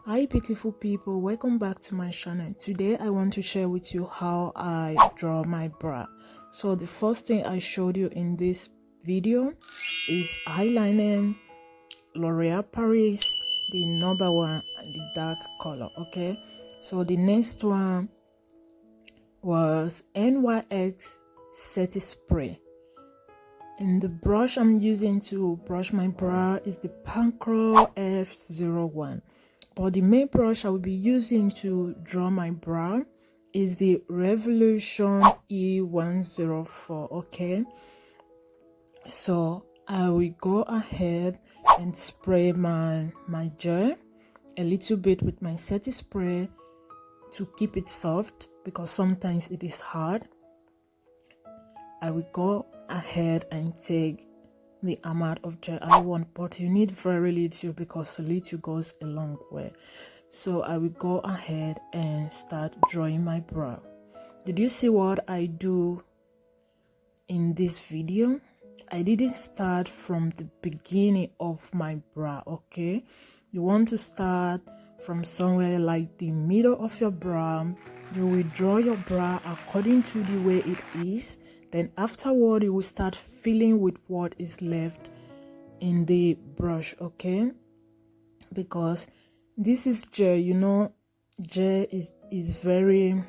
Hi beautiful people, welcome back to my channel. Today I want to share with you how I draw my brow. So the first thing I showed you in this video is eyeliner, L'Oreal Paris, the number one, the dark color. Okay, so the next one was NYX setting spray, and the brush I'm using to brush my brow is the Pankro F01. But the main brush I will be using to draw my brow is the Revolution E104. Okay, so I will go ahead and spray my gel a little bit with my setting spray to keep it soft, because sometimes it is hard. I will go ahead and take the amount of gel I want, but you need very little because little goes a long way. So I will go ahead and start drawing my brow. Did you see what I do in this video? I didn't start from the beginning of my brow. Okay, you want to start from somewhere like the middle of your brow. You will draw your brow according to the way it is. Then afterward, you will start filling with what is left in the brush. Okay, because this is gel, you know, gel is very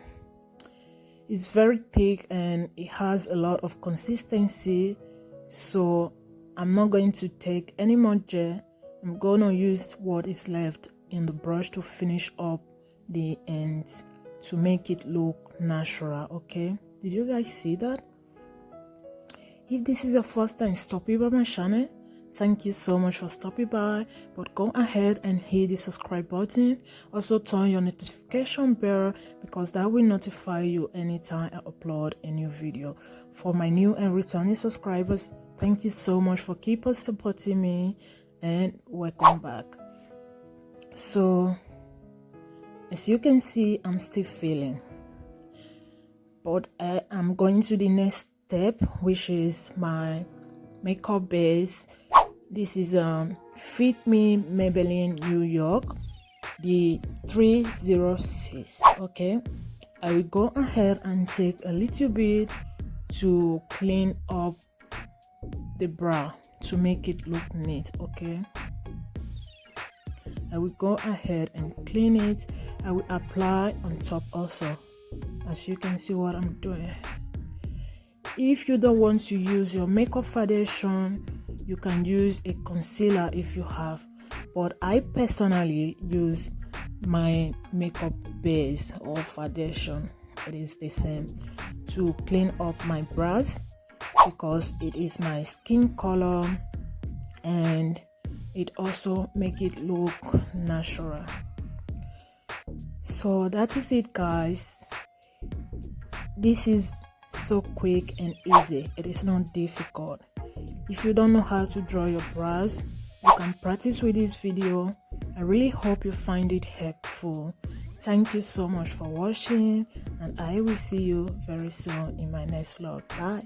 thick and it has a lot of consistency. So I'm not going to take any more gel. I'm gonna use what is left in the brush to finish up the ends to make it look natural. Okay, did you guys see that? If this is your first time stopping by my channel, thank you so much for stopping by, but go ahead and hit the subscribe button. Also turn your notification bell, because that will notify you anytime I upload a new video. For my new and returning subscribers, thank you so much for keep on supporting me, and welcome back. So as you can see, I'm still feeling, but I am going to the next step, which is my makeup base. This is Fit Me Maybelline New York, the 306. Okay, I will go ahead and take a little bit to clean up the brow to make it look neat. Okay, I will go ahead and clean it. I will apply on top also, as you can see what I'm doing. If you don't want to use your makeup foundation, you can use a concealer if you have, but I personally use my makeup base or foundation, it is the same, to clean up my brows, because it is my skin color and it also make it look natural. So that is it, guys. This is so quick and easy. It is not difficult. If you don't know how to draw your brows, you can practice with this video. I really hope you find it helpful. Thank you so much for watching, and I will see you very soon in my next vlog. Bye.